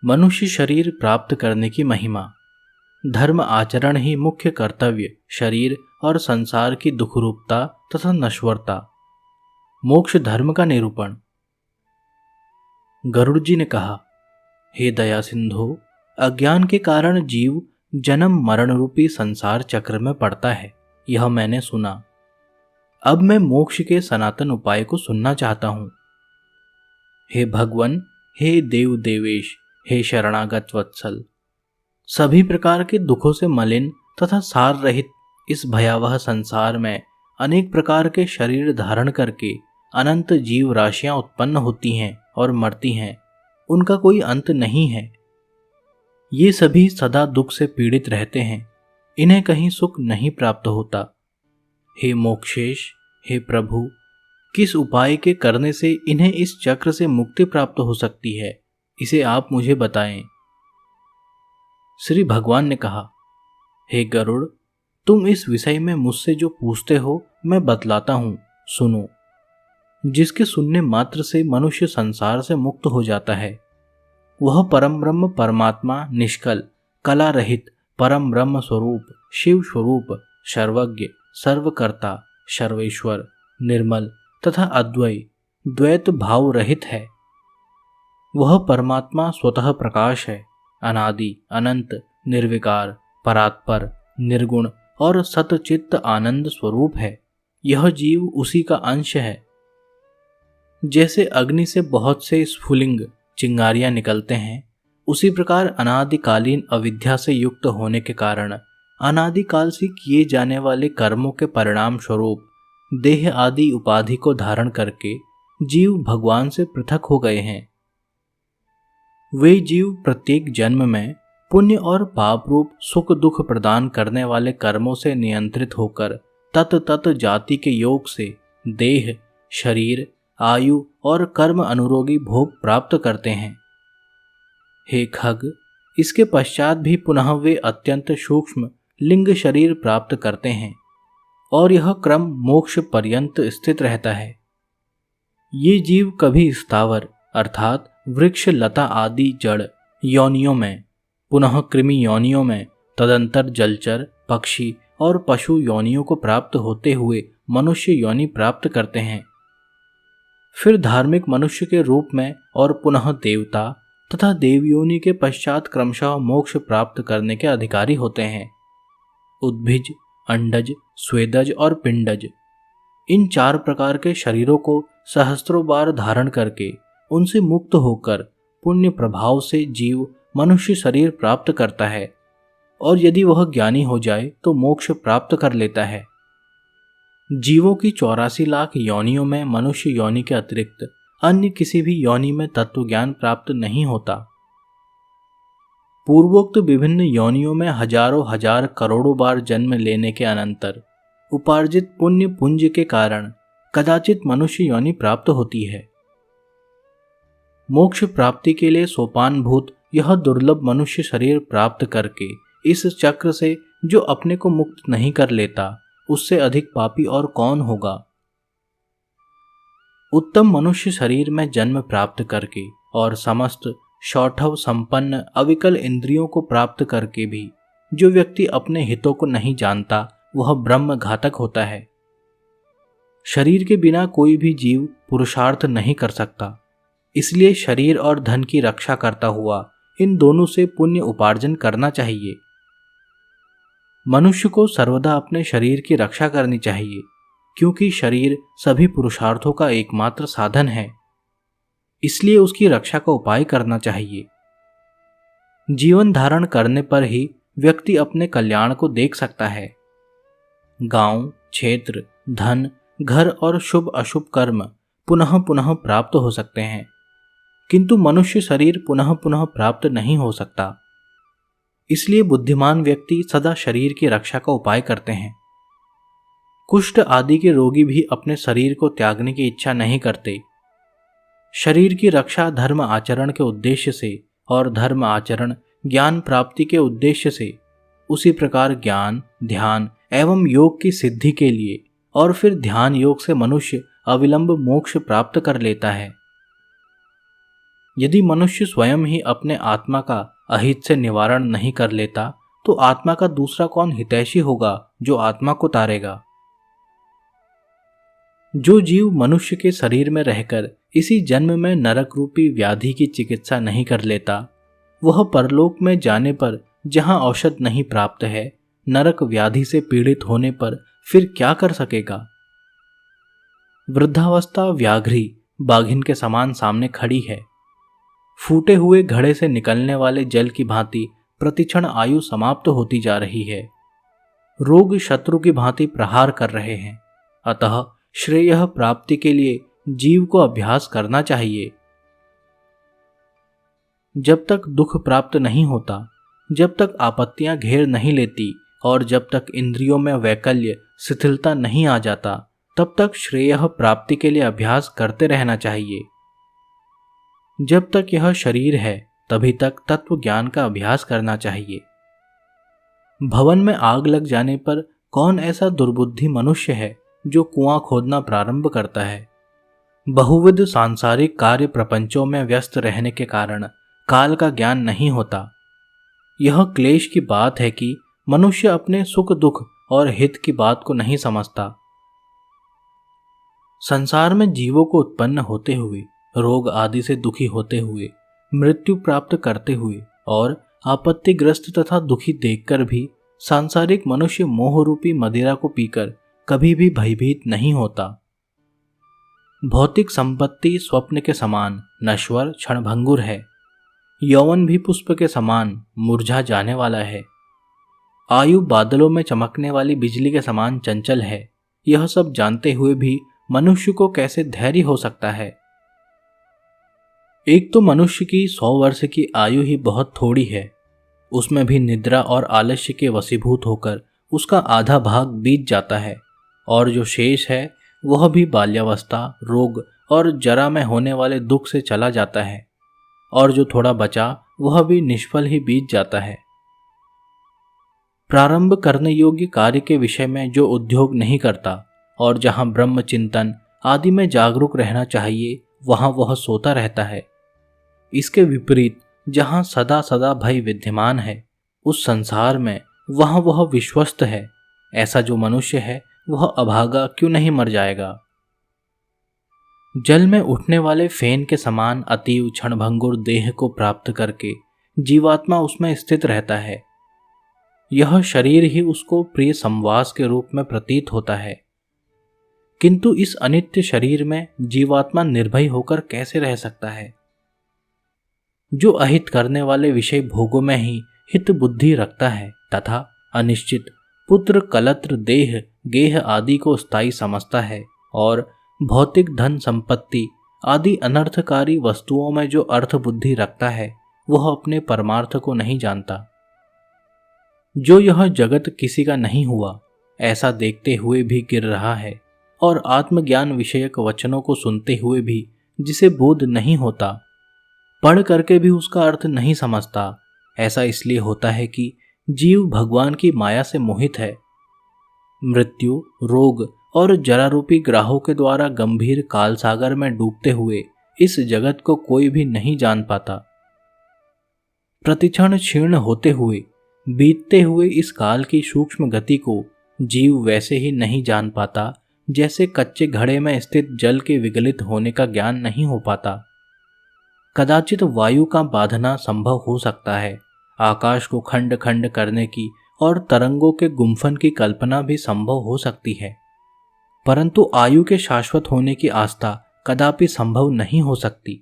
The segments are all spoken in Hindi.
मनुष्य शरीर प्राप्त करने की महिमा। धर्म आचरण ही मुख्य कर्तव्य, शरीर और संसार की दुखरूपता तथा नश्वरता। मोक्ष धर्म का निरूपण। गरुड़ जी ने कहा, हे दया सिंधु, अज्ञान के कारण जीव जन्म मरण रूपी संसार चक्र में पड़ता है, यह मैंने सुना। अब मैं मोक्ष के सनातन उपाय को सुनना चाहता हूं। हे भगवन, हे देव देवेश, हे शरणागत वत्सल, सभी प्रकार के दुखों से मलिन तथा सार रहित इस भयावह संसार में अनेक प्रकार के शरीर धारण करके अनंत जीव राशियां उत्पन्न होती हैं और मरती हैं, उनका कोई अंत नहीं है। ये सभी सदा दुख से पीड़ित रहते हैं, इन्हें कहीं सुख नहीं प्राप्त होता। हे मोक्षेश, हे प्रभु, किस उपाय के करने से इन्हें इस चक्र से मुक्ति प्राप्त हो सकती है, इसे आप मुझे बताएं। श्री भगवान ने कहा, हे गरुड़, तुम इस विषय में मुझसे जो पूछते हो मैं बतलाता हूं, सुनो। जिसके सुनने मात्र से मनुष्य संसार से मुक्त हो जाता है, वह परम ब्रह्म परमात्मा निष्कल, कला रहित, परम ब्रह्म स्वरूप, शिव स्वरूप, सर्वज्ञ, सर्वकर्ता, सर्वेश्वर, निर्मल तथा अद्वय, द्वैत भाव रहित है। वह परमात्मा स्वतः प्रकाश है, अनादि, अनंत, निर्विकार, परात्पर, निर्गुण और सतचित्त आनंद स्वरूप है। यह जीव उसी का अंश है। जैसे अग्नि से बहुत से स्फुलिंग चिंगारियां निकलते हैं, उसी प्रकार अनादिकालीन अविद्या से युक्त होने के कारण अनादिकाल से किए जाने वाले कर्मों के परिणाम स्वरूप देह आदि उपाधि को धारण करके जीव भगवान से पृथक हो गए हैं। वे जीव प्रत्येक जन्म में पुण्य और पाप रूप सुख दुख प्रदान करने वाले कर्मों से नियंत्रित होकर तत तत जाति के योग से देह, शरीर, आयु और कर्म अनुरोगी भोग प्राप्त करते हैं। हे खग, इसके पश्चात भी पुनः वे अत्यंत सूक्ष्म लिंग शरीर प्राप्त करते हैं और यह क्रम मोक्ष पर्यंत स्थित रहता है। ये जीव कभी स्थावर अर्थात वृक्ष लता आदि जड़ योनियों में, पुनः कृमि योनियों में, तदंतर जलचर, पक्षी और पशु योनियों को प्राप्त होते हुए मनुष्य योनि प्राप्त करते हैं। फिर धार्मिक मनुष्य के रूप में और पुनः देवता तथा देवयोनि के पश्चात क्रमशः मोक्ष प्राप्त करने के अधिकारी होते हैं। उद्भिज, अंडज, स्वेदज और पिंडज, इन चार प्रकार के शरीरों को सहस्त्रों बार धारण करके उनसे मुक्त होकर पुण्य प्रभाव से जीव मनुष्य शरीर प्राप्त करता है और यदि वह ज्ञानी हो जाए तो मोक्ष प्राप्त कर लेता है। जीवों की 84 लाख योनियों में मनुष्य योनि के अतिरिक्त अन्य किसी भी योनि में तत्व ज्ञान प्राप्त नहीं होता। पूर्वोक्त विभिन्न योनियों में हजारों हजार करोड़ों बार जन्म लेने के अनंतर उपार्जित पुण्य पुंज के कारण कदाचित मनुष्य योनि प्राप्त होती है। मोक्ष प्राप्ति के लिए सोपानभूत यह दुर्लभ मनुष्य शरीर प्राप्त करके इस चक्र से जो अपने को मुक्त नहीं कर लेता, उससे अधिक पापी और कौन होगा। उत्तम मनुष्य शरीर में जन्म प्राप्त करके और समस्त शौठव संपन्न अविकल इंद्रियों को प्राप्त करके भी जो व्यक्ति अपने हितों को नहीं जानता, वह ब्रह्म घातक होता है। शरीर के बिना कोई भी जीव पुरुषार्थ नहीं कर सकता, इसलिए शरीर और धन की रक्षा करता हुआ इन दोनों से पुण्य उपार्जन करना चाहिए। मनुष्य को सर्वदा अपने शरीर की रक्षा करनी चाहिए, क्योंकि शरीर सभी पुरुषार्थों का एकमात्र साधन है, इसलिए उसकी रक्षा का उपाय करना चाहिए। जीवन धारण करने पर ही व्यक्ति अपने कल्याण को देख सकता है। गांव, क्षेत्र, धन, घर और शुभ अशुभ कर्म पुनः पुनः प्राप्त हो सकते हैं, किंतु मनुष्य शरीर पुनः पुनः प्राप्त नहीं हो सकता। इसलिए बुद्धिमान व्यक्ति सदा शरीर की रक्षा का उपाय करते हैं। कुष्ठ आदि के रोगी भी अपने शरीर को त्यागने की इच्छा नहीं करते। शरीर की रक्षा धर्म आचरण के उद्देश्य से और धर्म आचरण ज्ञान प्राप्ति के उद्देश्य से, उसी प्रकार ज्ञान, ध्यान एवं योग की सिद्धि के लिए और फिर ध्यान योग से मनुष्य अविलंब मोक्ष प्राप्त कर लेता है। यदि मनुष्य स्वयं ही अपने आत्मा का अहित से निवारण नहीं कर लेता तो आत्मा का दूसरा कौन हितैषी होगा जो आत्मा को तारेगा। जो जीव मनुष्य के शरीर में रहकर इसी जन्म में नरक रूपी व्याधि की चिकित्सा नहीं कर लेता, वह परलोक में जाने पर जहां औषध नहीं प्राप्त है, नरक व्याधि से पीड़ित होने पर फिर क्या कर सकेगा। वृद्धावस्था व्याघ्री बाघिन के समान सामने खड़ी है। फूटे हुए घड़े से निकलने वाले जल की भांति प्रतिक्षण आयु समाप्त होती जा रही है। रोग शत्रु की भांति प्रहार कर रहे हैं। अतः श्रेय प्राप्ति के लिए जीव को अभ्यास करना चाहिए। जब तक दुख प्राप्त नहीं होता, जब तक आपत्तियां घेर नहीं लेती और जब तक इंद्रियों में वैकल्य शिथिलता नहीं आ जाता, तब तक श्रेय प्राप्ति के लिए अभ्यास करते रहना चाहिए। जब तक यह शरीर है तभी तक तत्व ज्ञान का अभ्यास करना चाहिए। भवन में आग लग जाने पर कौन ऐसा दुर्बुद्धि मनुष्य है जो कुआं खोदना प्रारंभ करता है। बहुविध सांसारिक कार्य प्रपंचों में व्यस्त रहने के कारण काल का ज्ञान नहीं होता। यह क्लेश की बात है कि मनुष्य अपने सुख दुख और हित की बात को नहीं समझता। संसार में जीवों को उत्पन्न होते हुए, रोग आदि से दुखी होते हुए, मृत्यु प्राप्त करते हुए और आपत्तिग्रस्त तथा दुखी देखकर भी सांसारिक मनुष्य मोह रूपी मदिरा को पीकर कभी भी भयभीत नहीं होता। भौतिक संपत्ति स्वप्न के समान नश्वर क्षणभंगुर है। यौवन भी पुष्प के समान मुरझा जाने वाला है। आयु बादलों में चमकने वाली बिजली के समान चंचल है। यह सब जानते हुए भी मनुष्य को कैसे धैर्य हो सकता है। एक तो मनुष्य की 100 वर्ष की आयु ही बहुत थोड़ी है, उसमें भी निद्रा और आलस्य के वशीभूत होकर उसका आधा भाग बीत जाता है और जो शेष है वह भी बाल्यावस्था, रोग और जरा में होने वाले दुख से चला जाता है और जो थोड़ा बचा वह भी निष्फल ही बीत जाता है। प्रारंभ करने योग्य कार्य के विषय में जो उद्योग नहीं करता और जहां ब्रह्म चिंतन आदि में जागरूक रहना चाहिए वहां वह सोता रहता है। इसके विपरीत जहां सदा सदा भय विद्यमान है, उस संसार में वहां वह विश्वस्त है। ऐसा जो मनुष्य है वह अभागा क्यों नहीं मर जाएगा। जल में उठने वाले फेन के समान अतीव क्षणभंगुर देह को प्राप्त करके जीवात्मा उसमें स्थित रहता है। यह शरीर ही उसको प्रिय संवास के रूप में प्रतीत होता है, किंतु इस अनित्य शरीर में जीवात्मा निर्भय होकर कैसे रह सकता है। जो अहित करने वाले विषय भोगों में ही हित बुद्धि रखता है तथा अनिश्चित पुत्र कलत्र देह गेह आदि को स्थायी समझता है और भौतिक धन संपत्ति आदि अनर्थकारी वस्तुओं में जो अर्थ बुद्धि रखता है, वह अपने परमार्थ को नहीं जानता। जो यह जगत किसी का नहीं हुआ ऐसा देखते हुए भी गिर रहा है और आत्मज्ञान विषयक वचनों को सुनते हुए भी जिसे बोध नहीं होता, पढ़ करके भी उसका अर्थ नहीं समझता, ऐसा इसलिए होता है कि जीव भगवान की माया से मोहित है। मृत्यु, रोग और जरा रूपी ग्राहों के द्वारा गंभीर काल सागर में डूबते हुए इस जगत को कोई भी नहीं जान पाता। प्रतिक्षण क्षीर्ण होते हुए बीतते हुए इस काल की सूक्ष्म गति को जीव वैसे ही नहीं जान पाता जैसे कच्चे घड़े में स्थित जल के विगलित होने का ज्ञान नहीं हो पाता। कदाचित वायु का बांधना संभव हो सकता है, आकाश को खंड खंड करने की और तरंगों के गुम्फन की कल्पना भी संभव हो सकती है, परंतु आयु के शाश्वत होने की आस्था कदापि संभव नहीं हो सकती।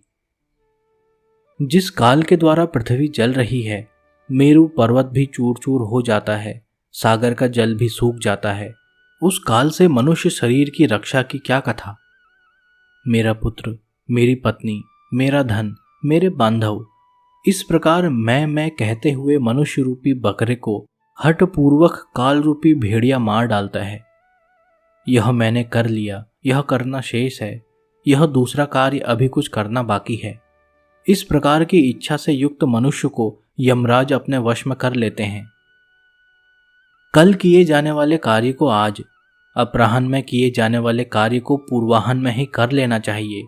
जिस काल के द्वारा पृथ्वी जल रही है, मेरु पर्वत भी चूर चूर हो जाता है, सागर का जल भी सूख जाता है, उस काल से मनुष्य शरीर की रक्षा की क्या कथा। मेरा पुत्र, मेरी पत्नी, मेरा धन, मेरे बांधव, इस प्रकार मैं कहते हुए मनुष्य रूपी बकरे को हठपूर्वक काल रूपी भेड़िया मार डालता है। यह मैंने कर लिया, यह करना शेष है, यह दूसरा कार्य अभी कुछ करना बाकी है। इस प्रकार की इच्छा से युक्त मनुष्य को यमराज अपने वश में कर लेते हैं। कल किए जाने वाले कार्य को आज, अपराह्न में किए जाने वाले कार्य को पूर्वाह्न में ही कर लेना चाहिए।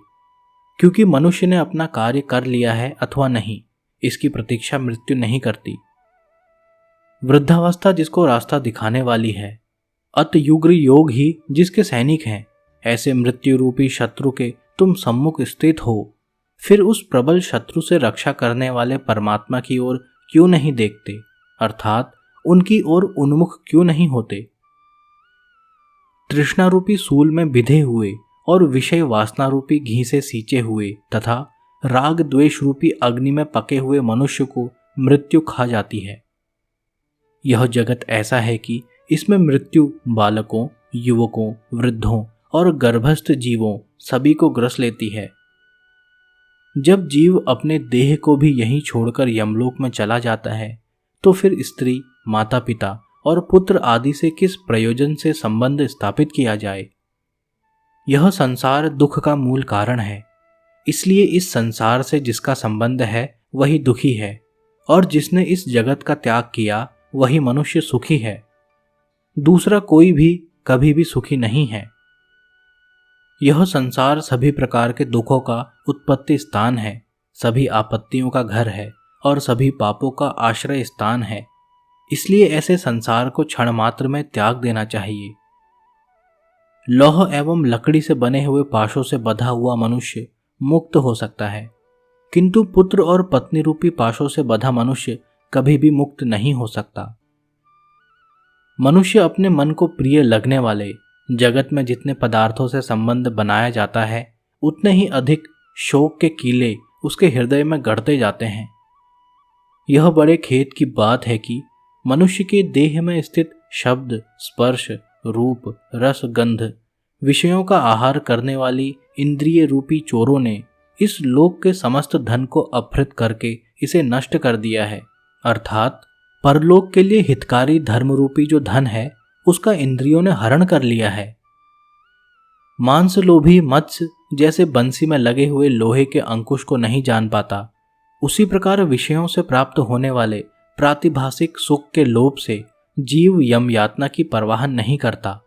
क्योंकि मनुष्य ने अपना कार्य कर लिया है अथवा नहीं, इसकी प्रतीक्षा मृत्यु नहीं करती। वृद्धावस्था जिसको रास्ता दिखाने वाली है, अतयुग्र योग ही जिसके सैनिक हैं, ऐसे मृत्यु रूपी शत्रु के तुम सम्मुख स्थित हो, फिर उस प्रबल शत्रु से रक्षा करने वाले परमात्मा की ओर क्यों नहीं देखते, अर्थात उनकी ओर उन्मुख क्यों नहीं होते। तृष्णा रूपी सूल में बिधे हुए और विषय वासना रूपी घी से सींचे हुए तथा राग द्वेष रूपी अग्नि में पके हुए मनुष्य को मृत्यु खा जाती है। यह जगत ऐसा है कि इसमें मृत्यु बालकों, युवकों, वृद्धों और गर्भस्थ जीवों सभी को ग्रस लेती है। जब जीव अपने देह को भी यहीं छोड़कर यमलोक में चला जाता है, तो फिर स्त्री, माता पिता और पुत्र आदि से किस प्रयोजन से संबंध स्थापित किया जाए। यह संसार दुख का मूल कारण है, इसलिए इस संसार से जिसका संबंध है वही दुखी है, और जिसने इस जगत का त्याग किया वही मनुष्य सुखी है। दूसरा कोई भी कभी भी सुखी नहीं है। यह संसार सभी प्रकार के दुखों का उत्पत्ति स्थान है, सभी आपत्तियों का घर है और सभी पापों का आश्रय स्थान है। इसलिए ऐसे संसार को क्षण मात्र में त्याग देना चाहिए। लौह एवं लकड़ी से बने हुए पाशों से बंधा हुआ मनुष्य मुक्त हो सकता है, किंतु पुत्र और पत्नी रूपी पाशों से बंधा मनुष्य कभी भी मुक्त नहीं हो सकता। मनुष्य अपने मन को प्रिय लगने वाले जगत में जितने पदार्थों से संबंध बनाया जाता है, उतने ही अधिक शोक के कीले उसके हृदय में गढ़ते जाते हैं। यह बड़े खेद की बात है कि मनुष्य के देह में स्थित शब्द, स्पर्श, रूप, रस, गंध विषयों का आहार करने वाली इंद्रिय रूपी चोरों ने इस लोक के समस्त धन को अपहृत करके इसे नष्ट कर दिया है, अर्थात परलोक के लिए हितकारी धर्म रूपी जो धन है उसका इंद्रियों ने हरण कर लिया है। मांस लोभी मत्स्य जैसे बंसी में लगे हुए लोहे के अंकुश को नहीं जान पाता, उसी प्रकार विषयों से प्राप्त होने वाले प्रातिभासिक सुख के लोभ से जीव यम यातना की परवाह नहीं करता।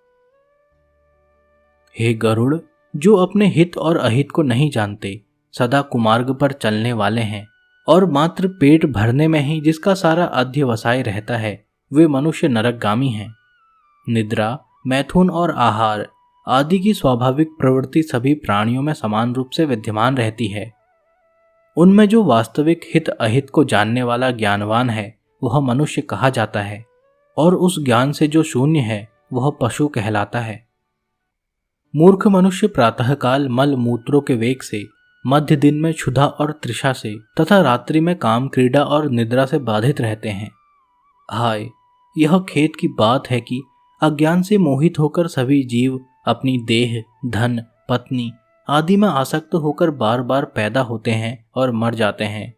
हे गरुड़, जो अपने हित और अहित को नहीं जानते, सदा कुमार्ग पर चलने वाले हैं और मात्र पेट भरने में ही जिसका सारा अध्यवसाय रहता है, वे मनुष्य नरकगामी हैं। निद्रा, मैथुन और आहार आदि की स्वाभाविक प्रवृत्ति सभी प्राणियों में समान रूप से विद्यमान रहती है। उनमें जो वास्तविक हित अहित को जानने वाला ज्ञानवान है वह मनुष्य कहा जाता है, और उस ज्ञान से जो शून्य है वह पशु कहलाता है। मूर्ख मनुष्य प्रातःकाल मल मूत्रों के वेग से, मध्य दिन में क्षुधा और तृषा से तथा रात्रि में काम क्रीड़ा और निद्रा से बाधित रहते हैं। हाय, यह खेद की बात है कि अज्ञान से मोहित होकर सभी जीव अपनी देह, धन, पत्नी आदि में आसक्त होकर बार बार पैदा होते हैं और मर जाते हैं।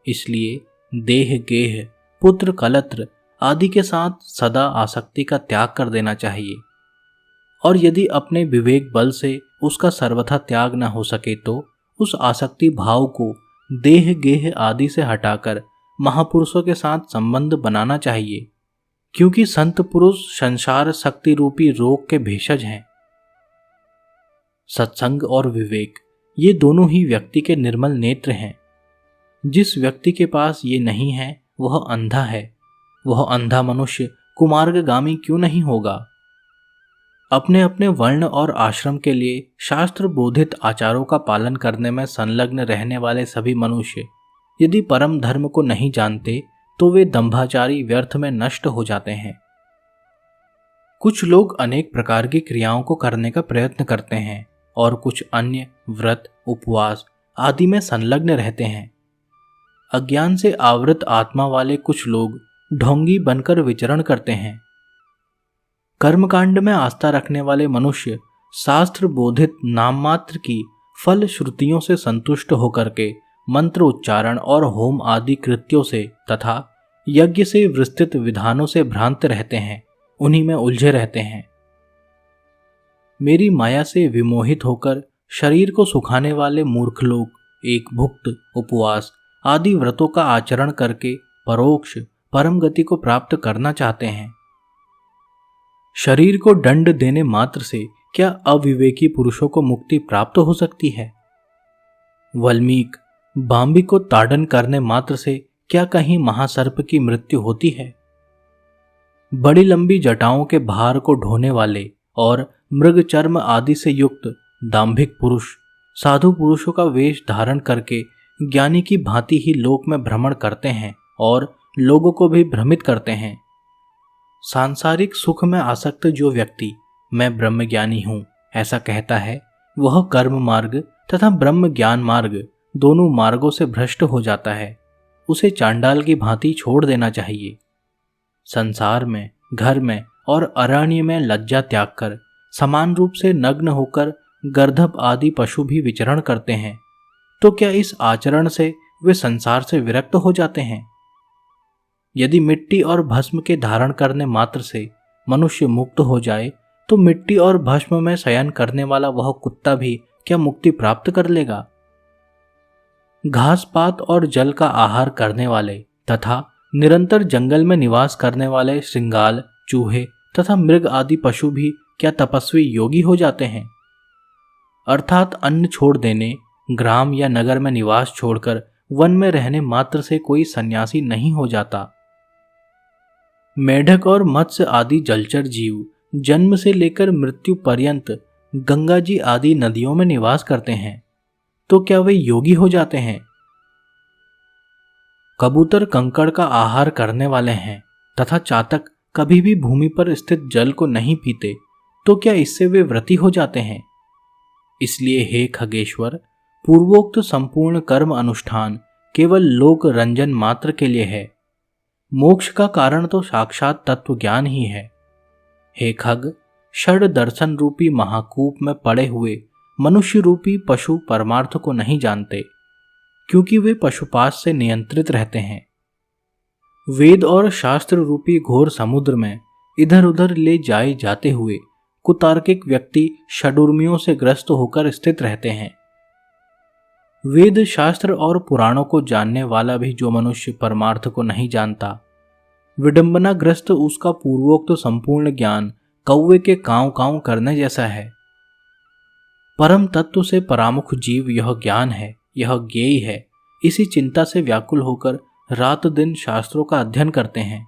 इसलिए देह, गेह, पुत्र, कलत्र आदि के साथ सदा आसक्ति का त्याग कर देना चाहिए, और यदि अपने विवेक बल से उसका सर्वथा त्याग न हो सके तो उस आसक्ति भाव को देह, गेह आदि से हटाकर महापुरुषों के साथ संबंध बनाना चाहिए, क्योंकि संत पुरुष संसार शक्ति रूपी रोग के भेषज हैं। सत्संग और विवेक ये दोनों ही व्यक्ति के निर्मल नेत्र हैं। जिस व्यक्ति के पास ये नहीं है वह अंधा है। वह अंधा मनुष्य कुमार्गगामी क्यों नहीं होगा। अपने अपने वर्ण और आश्रम के लिए शास्त्र बोधित आचारों का पालन करने में संलग्न रहने वाले सभी मनुष्य यदि परम धर्म को नहीं जानते तो वे दंभाचारी व्यर्थ में नष्ट हो जाते हैं। कुछ लोग अनेक प्रकार की क्रियाओं को करने का प्रयत्न करते हैं और कुछ अन्य व्रत, उपवास आदि में संलग्न रहते हैं। अज्ञान से आवृत आत्मा वाले कुछ लोग ढोंगी बनकर विचरण करते हैं। कर्मकांड में आस्था रखने वाले मनुष्य शास्त्र बोधित नाम मात्र की फल श्रुतियों से संतुष्ट होकर के मंत्र उच्चारण और होम आदि कृत्यों से तथा यज्ञ से विस्तृत विधानों से भ्रांत रहते हैं, उन्हीं में उलझे रहते हैं। मेरी माया से विमोहित होकर शरीर को सुखाने वाले मूर्ख लोग एक भुक्त, उपवास आदि व्रतों का आचरण करके परोक्ष परम गति को प्राप्त करना चाहते हैं। शरीर को दंड देने मात्र से क्या अविवेकी पुरुषों को मुक्ति प्राप्त हो सकती है? वाल्मीकि, बाम्बी को ताड़न करने मात्र से क्या कहीं महासर्प की मृत्यु होती है? बड़ी लंबी जटाओं के भार को ढोने वाले और मृग चर्म आदि से युक्त दाम्भिक पुरुष साधु पुरुषों का वेश धारण करके ज्ञानी की भांति ही लोक में भ्रमण करते हैं और लोगों को भी भ्रमित करते हैं। सांसारिक सुख में आसक्त जो व्यक्ति मैं ब्रह्म ज्ञानी हूं ऐसा कहता है, वह कर्म मार्ग तथा ब्रह्म ज्ञान मार्ग दोनों मार्गों से भ्रष्ट हो जाता है। उसे चांडाल की भांति छोड़ देना चाहिए। संसार में, घर में और अरण्य में लज्जा त्याग कर समान रूप से नग्न होकर गर्दभ आदि पशु भी विचरण करते हैं, तो क्या इस आचरण से वे संसार से विरक्त हो जाते हैं? यदि मिट्टी और भस्म के धारण करने मात्र से मनुष्य मुक्त हो जाए, तो मिट्टी और भस्म में शयन करने वाला वह कुत्ता भी क्या मुक्ति प्राप्त कर लेगा? घास पात और जल का आहार करने वाले तथा निरंतर जंगल में निवास करने वाले श्रृंगाल, चूहे तथा मृग आदि पशु भी क्या तपस्वी योगी हो जाते हैं? अर्थात अन्न छोड़ देने, ग्राम या नगर में निवास छोड़कर वन में रहने मात्र से कोई सन्यासी नहीं हो जाता। मेढक और मत्स्य आदि जलचर जीव जन्म से लेकर मृत्यु पर्यंत गंगा जी आदि नदियों में निवास करते हैं, तो क्या वे योगी हो जाते हैं? कबूतर कंकड़ का आहार करने वाले हैं तथा चातक कभी भी भूमि पर स्थित जल को नहीं पीते, तो क्या इससे वे व्रती हो जाते हैं? इसलिए हे खगेश्वर, पूर्वोक्त संपूर्ण कर्म अनुष्ठान केवल लोक रंजन मात्र के लिए है। मोक्ष का कारण तो साक्षात तत्व ज्ञान ही है। हे खग, षड दर्शन रूपी महाकूप में पड़े हुए मनुष्य रूपी पशु परमार्थ को नहीं जानते, क्योंकि वे पशुपात से नियंत्रित रहते हैं। वेद और शास्त्र रूपी घोर समुद्र में इधर उधर ले जाए जाते हुए कुतार्किक व्यक्ति षडूर्मियों से ग्रस्त होकर स्थित रहते हैं। वेद शास्त्र और पुराणों को जानने वाला भी जो मनुष्य परमार्थ को नहीं जानता, विडंबनाग्रस्त उसका पूर्वोक्त संपूर्ण ज्ञान कौवे के कांव कांव करने जैसा है। परम तत्व से परामुख जीव यह ज्ञान है, यह ज्ञेय है, इसी चिंता से व्याकुल होकर रात दिन शास्त्रों का अध्ययन करते हैं।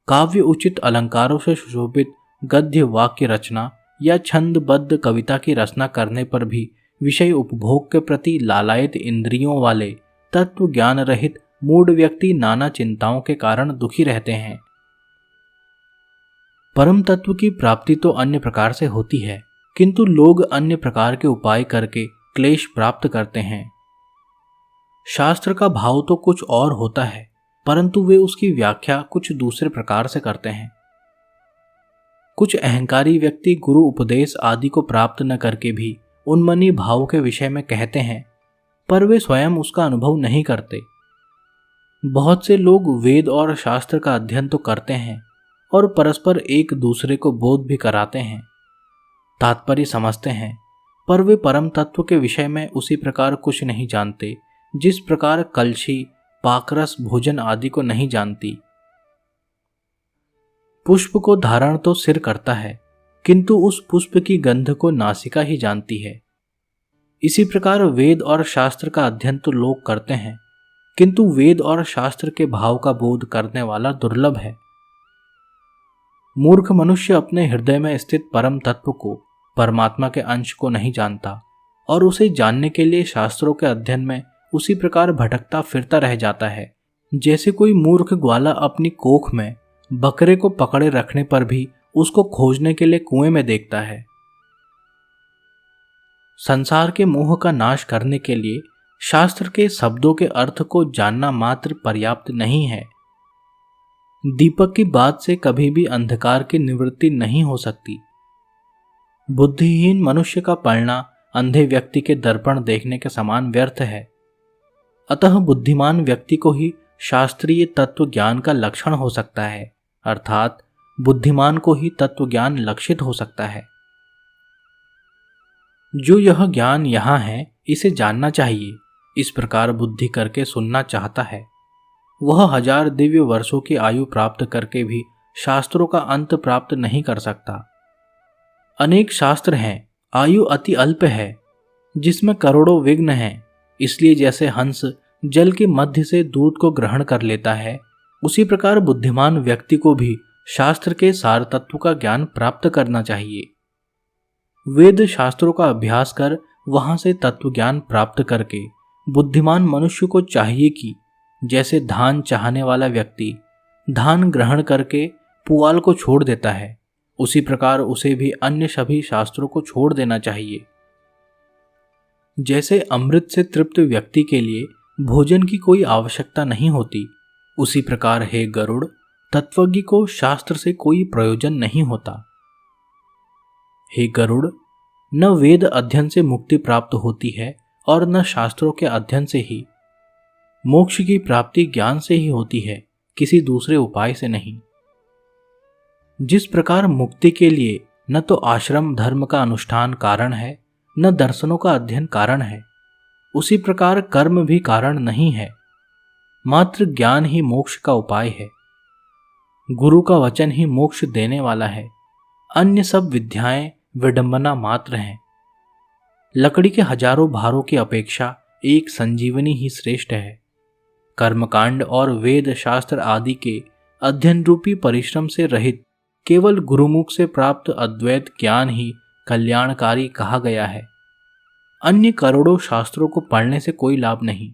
काव्य उचित अलंकारों से सुशोभित गद्य वाक्य रचना या छंदबद्ध कविता की रचना करने पर भी विषय उपभोग के प्रति लालायित इंद्रियों वाले तत्व ज्ञान रहित मूढ़ व्यक्ति नाना चिंताओं के कारण दुखी रहते हैं। परम तत्व की प्राप्ति तो अन्य प्रकार से होती है, किंतु लोग अन्य प्रकार के उपाय करके क्लेश प्राप्त करते हैं। शास्त्र का भाव तो कुछ और होता है, परंतु वे उसकी व्याख्या कुछ दूसरे प्रकार से करते हैं। कुछ अहंकारी व्यक्ति गुरु उपदेश आदि को प्राप्त न करके भी उन्मनी भाव के विषय में कहते हैं, पर वे स्वयं उसका अनुभव नहीं करते। बहुत से लोग वेद और शास्त्र का अध्ययन तो करते हैं और परस्पर एक दूसरे को बोध भी कराते हैं, तात्पर्य समझते हैं, पर वे परम तत्व के विषय में उसी प्रकार कुछ नहीं जानते जिस प्रकार कलशी, पाकरस, भोजन आदि को नहीं जानती। पुष्प को धारण तो सिर करता है, किंतु उस पुष्प की गंध को नासिका ही जानती है। इसी प्रकार वेद और शास्त्र का अध्ययन तो लोग करते हैं, किंतु वेद और शास्त्र के भाव का बोध करने वाला दुर्लभ है। मूर्ख मनुष्य अपने हृदय में स्थित परम तत्व को, परमात्मा के अंश को नहीं जानता और उसे जानने के लिए शास्त्रों के अध्ययन में उसी प्रकार भटकता फिरता रह जाता है, जैसे कोई मूर्ख ग्वाला अपनी कोख में बकरे को पकड़े रखने पर भी उसको खोजने के लिए कुएं में देखता है। संसार के मोह का नाश करने के लिए शास्त्र के शब्दों के अर्थ को जानना मात्र पर्याप्त नहीं है। दीपक की बात से कभी भी अंधकार की निवृत्ति नहीं हो सकती। बुद्धिहीन मनुष्य का पढ़ना अंधे व्यक्ति के दर्पण देखने के समान व्यर्थ है। अतः बुद्धिमान व्यक्ति को ही शास्त्रीय तत्व ज्ञान का लक्षण हो सकता है, अर्थात बुद्धिमान को ही तत्व ज्ञान लक्षित हो सकता है। जो यह ज्ञान यहाँ है, इसे जानना चाहिए, इस प्रकार बुद्धि करके सुनना चाहता है, वह 1000 दिव्य वर्षों की आयु प्राप्त करके भी शास्त्रों का अंत प्राप्त नहीं कर सकता। अनेक शास्त्र हैं, आयु अति अल्प है, जिसमें करोड़ों विघ्न हैं। इसलिए जैसे हंस जल के मध्य से दूध को ग्रहण कर लेता है, उसी प्रकार बुद्धिमान व्यक्ति को भी शास्त्र के सार तत्व का ज्ञान प्राप्त करना चाहिए। वेद शास्त्रों का अभ्यास कर वहां से तत्व ज्ञान प्राप्त करके बुद्धिमान मनुष्य को चाहिए कि जैसे धान चाहने वाला व्यक्ति धान ग्रहण करके पुआल को छोड़ देता है, उसी प्रकार उसे भी अन्य सभी शास्त्रों को छोड़ देना चाहिए। जैसे अमृत से तृप्त व्यक्ति के लिए भोजन की कोई आवश्यकता नहीं होती, उसी प्रकार हे गरुड़, तत्वज्ञ को शास्त्र से कोई प्रयोजन नहीं होता। हे गरुड़, न वेद अध्ययन से मुक्ति प्राप्त होती है और न शास्त्रों के अध्ययन से ही। मोक्ष की प्राप्ति ज्ञान से ही होती है, किसी दूसरे उपाय से नहीं। जिस प्रकार मुक्ति के लिए न तो आश्रम धर्म का अनुष्ठान कारण है, न दर्शनों का अध्ययन कारण है, उसी प्रकार कर्म भी कारण नहीं है, मात्र ज्ञान ही मोक्ष का उपाय है। गुरु का वचन ही मोक्ष देने वाला है, अन्य सब विद्याएं विडंबना मात्र हैं। लकड़ी के हजारों भारों की अपेक्षा एक संजीवनी ही श्रेष्ठ है। कर्मकांड और वेद शास्त्र आदि के अध्ययन रूपी परिश्रम से रहित केवल गुरुमुख से प्राप्त अद्वैत ज्ञान ही कल्याणकारी कहा गया है। अन्य करोड़ों शास्त्रों को पढ़ने से कोई लाभ नहीं।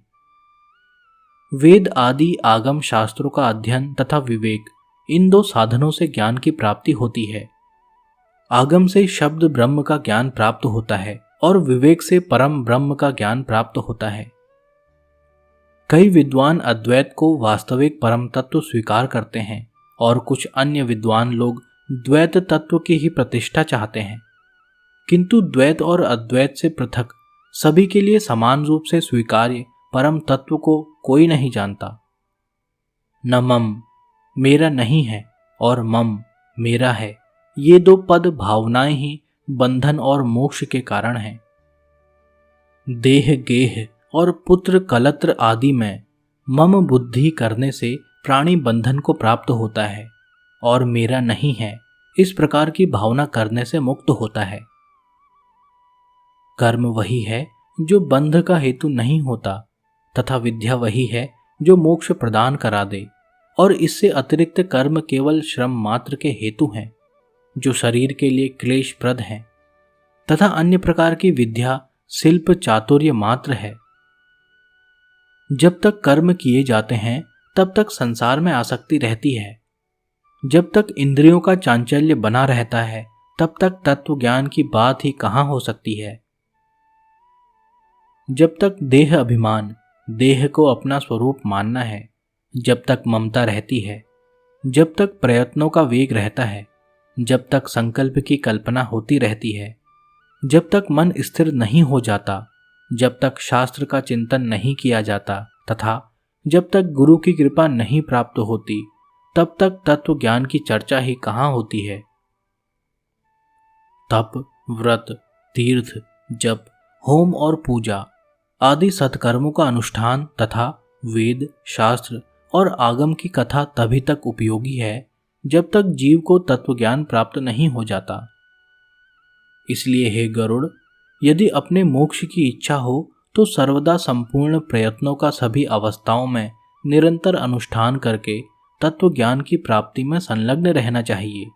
वेद आदि आगम शास्त्रों का अध्ययन तथा विवेक, इन दो साधनों से ज्ञान की प्राप्ति होती है। आगम से शब्द ब्रह्म का ज्ञान प्राप्त होता है और विवेक से परम ब्रह्म का ज्ञान प्राप्त होता है। कई विद्वान अद्वैत को वास्तविक परम तत्व स्वीकार करते हैं और कुछ अन्य विद्वान लोग द्वैत तत्व की ही प्रतिष्ठा चाहते हैं, किंतु द्वैत और अद्वैत से पृथक सभी के लिए समान रूप से स्वीकार्य परम तत्व को कोई नहीं जानता। न मम मेरा नहीं है और मम मेरा है, ये दो पद भावनाएं ही बंधन और मोक्ष के कारण हैं। देह गेह और पुत्र कलत्र आदि में मम बुद्धि करने से प्राणी बंधन को प्राप्त होता है और मेरा नहीं है इस प्रकार की भावना करने से मुक्त होता है। कर्म वही है जो बंध का हेतु नहीं होता तथा विद्या वही है जो मोक्ष प्रदान करा दे, और इससे अतिरिक्त कर्म केवल श्रम मात्र के हेतु हैं जो शरीर के लिए क्लेशप्रद हैं, तथा अन्य प्रकार की विद्या शिल्प चातुर्य मात्र है। जब तक कर्म किए जाते हैं तब तक संसार में आसक्ति रहती है। जब तक इंद्रियों का चांचल्य बना रहता है तब तक तत्व ज्ञान की बात ही कहाँ हो सकती है। जब तक देह अभिमान, देह को अपना स्वरूप मानना है, जब तक ममता रहती है, जब तक प्रयत्नों का वेग रहता है, जब तक संकल्प की कल्पना होती रहती है, जब तक मन स्थिर नहीं हो जाता, जब तक शास्त्र का चिंतन नहीं किया जाता तथा जब तक गुरु की कृपा नहीं प्राप्त होती, तब तक तत्व ज्ञान की चर्चा ही कहाँ होती है। तप, व्रत, तीर्थ, जप, होम और पूजा आदि सत्कर्मों का अनुष्ठान तथा वेद, शास्त्र और आगम की कथा तभी तक उपयोगी है जब तक जीव को तत्व ज्ञान प्राप्त नहीं हो जाता। इसलिए हे गरुड़, यदि अपने मोक्ष की इच्छा हो तो सर्वदा संपूर्ण प्रयत्नों का सभी अवस्थाओं में निरंतर अनुष्ठान करके तत्व ज्ञान की प्राप्ति में संलग्न रहना चाहिए।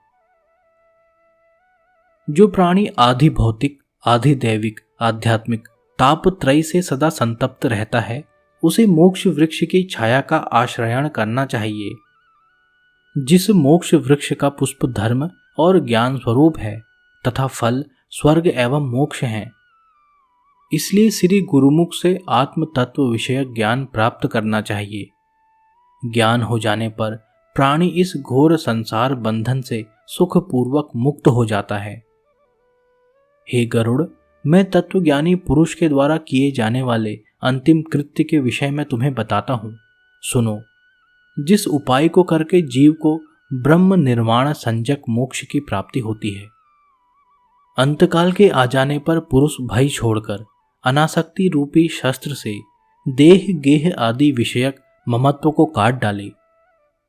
जो प्राणी आधि भौतिक, आधि दैविक, आध्यात्मिक तापत्रयी से सदा संतप्त रहता है, उसे मोक्ष वृक्ष की छाया का आश्रयण करना चाहिए। जिस मोक्ष वृक्ष का पुष्प धर्म और ज्ञान स्वरूप है तथा फल स्वर्ग एवं मोक्ष हैं। इसलिए श्री गुरुमुख से आत्म तत्व विषयक ज्ञान प्राप्त करना चाहिए। ज्ञान हो जाने पर प्राणी इस घोर संसार बंधन से सुखपूर्वक मुक्त हो जाता है। हे गरुड़, मैं तत्वज्ञानी पुरुष के द्वारा किए जाने वाले अंतिम कृत्य के विषय में तुम्हें बताता हूँ। सुनो। जिस उपाय को करके जीव को ब्रह्म निर्वाण संजक मोक्ष की प्राप्ति होती है, अंतकाल के आ जाने पर पुरुष भय छोड़कर अनासक्ति रूपी शस्त्र से देह गेह आदि विषयक ममत्व को काट डाले,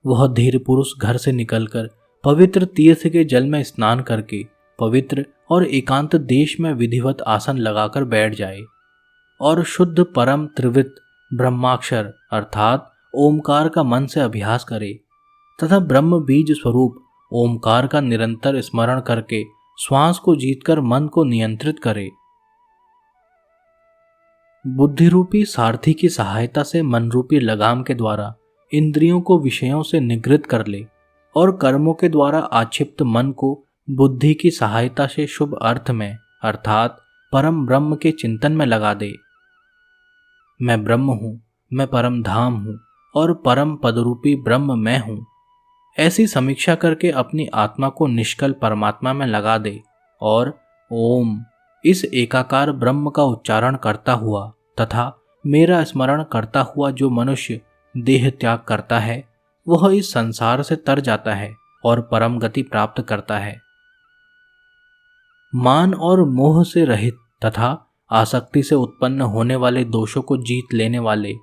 वह धीर पुरुष घर से निकलकर पवित्र तीर्थ के जल में स्नान करके पवित्र और एकांत देश में विधिवत आसन लगाकर बैठ जाए और शुद्ध परम त्रिवृत ब्रह्माक्षर अर्थात ओमकार का मन से अभ्यास करे तथा ब्रह्म बीज स्वरूप ओमकार का निरंतर स्मरण करके श्वास को जीतकर मन को नियंत्रित करे। बुद्धि रूपी सारथी की सहायता से मन रूपी लगाम के द्वारा इंद्रियों को विषयों से निगृहित कर ले और कर्मों के द्वारा आक्षिप्त मन को बुद्धि की सहायता से शुभ अर्थ में अर्थात परम ब्रह्म के चिंतन में लगा दे। मैं ब्रह्म हूँ, मैं परम धाम हूँ और परम पदरूपी ब्रह्म मैं हूँ, ऐसी समीक्षा करके अपनी आत्मा को निष्कल परमात्मा में लगा दे और ओम इस एकाकार ब्रह्म का उच्चारण करता हुआ तथा मेरा स्मरण करता हुआ जो मनुष्य देह त्याग करता है वह इस संसार से तर जाता है और परम गति प्राप्त करता है। मान और मोह से रहित तथा आसक्ति से उत्पन्न होने वाले दोषों को जीत लेने वाले,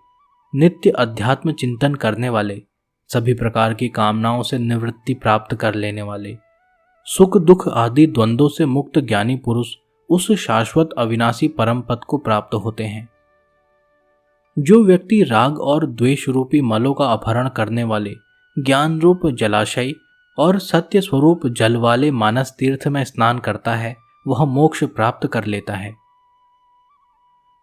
नित्य अध्यात्म चिंतन करने वाले, सभी प्रकार की कामनाओं से निवृत्ति प्राप्त कर लेने वाले, सुख दुख आदि द्वंद्वों से मुक्त ज्ञानी पुरुष उस शाश्वत अविनाशी परम पद को प्राप्त होते हैं। जो व्यक्ति राग और द्वेष रूपी मलों का अपहरण करने वाले ज्ञान रूप जलाशय और सत्य स्वरूप जल वाले मानस तीर्थ में स्नान करता है वह मोक्ष प्राप्त कर लेता है।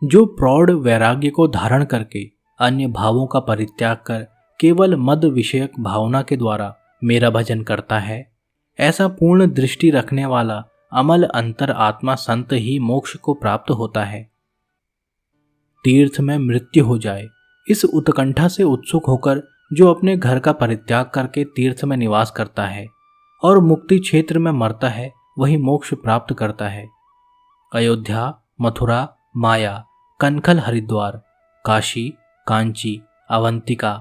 जो प्रौढ़ वैराग्य को धारण करके अन्य भावों का परित्याग कर केवल मद विषयक भावना के द्वारा मेरा भजन करता है, ऐसा पूर्ण दृष्टि रखने वाला अमल अंतर आत्मा संत ही मोक्ष को प्राप्त होता है। तीर्थ में मृत्यु हो जाए इस उत्कंठा से उत्सुक होकर जो अपने घर का परित्याग करके तीर्थ में निवास करता है और मुक्ति क्षेत्र में मरता है वही मोक्ष प्राप्त करता है। अयोध्या, मथुरा, माया, कनखल, हरिद्वार, काशी, कांची, अवंतिका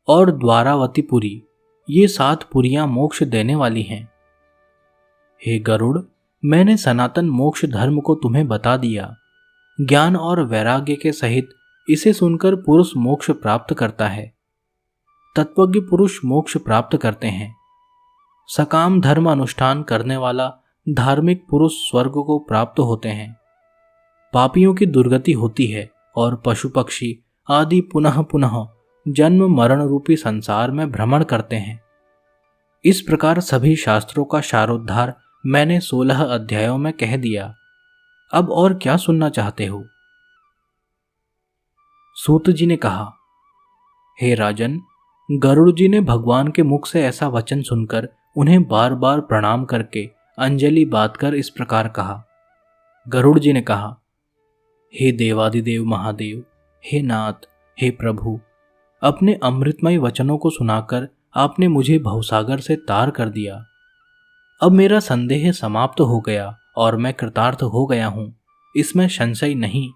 और द्वारावतीपुरी ये 7 पुरियां मोक्ष देने वाली हैं। हे गरुड़, मैंने सनातन मोक्ष धर्म को तुम्हें बता दिया। ज्ञान और वैराग्य के सहित इसे सुनकर पुरुष मोक्ष प्राप्त करता है। तत्वज्ञ पुरुष मोक्ष प्राप्त करते हैं। सकाम धर्म अनुष्ठान करने वाला धार्मिक पुरुष स्वर्ग को प्राप्त होते हैं। पापियों की दुर्गति होती है और पशु पक्षी आदि पुनः पुनः जन्म मरण रूपी संसार में भ्रमण करते हैं। इस प्रकार सभी शास्त्रों का सारोद्धार मैंने 16 अध्यायों में कह दिया। अब और क्या सुनना चाहते हो? सूत जी ने कहा, हे राजन, गरुड़ जी ने भगवान के मुख से ऐसा वचन सुनकर उन्हें बार बार प्रणाम करके अंजलि बांधकर इस प्रकार कहा। गरुड़ जी ने कहा, हे देवादिदेव महादेव, हे नाथ, हे प्रभु, अपने अमृतमय वचनों को सुनाकर आपने मुझे भवसागर से तार कर दिया। अब मेरा संदेह समाप्त हो गया और मैं कृतार्थ हो गया हूं, इसमें संशय नहीं।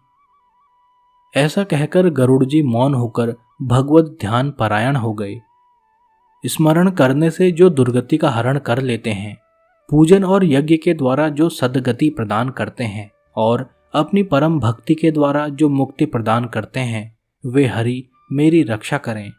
ऐसा कहकर गरुड़ जी मौन होकर भगवत ध्यान परायण हो गए। स्मरण करने से जो दुर्गति का हरण कर लेते हैं, पूजन और यज्ञ के द्वारा जो सद्गति प्रदान करते हैं और अपनी परम भक्ति के द्वारा जो मुक्ति प्रदान करते हैं, वे हरि मेरी रक्षा करें।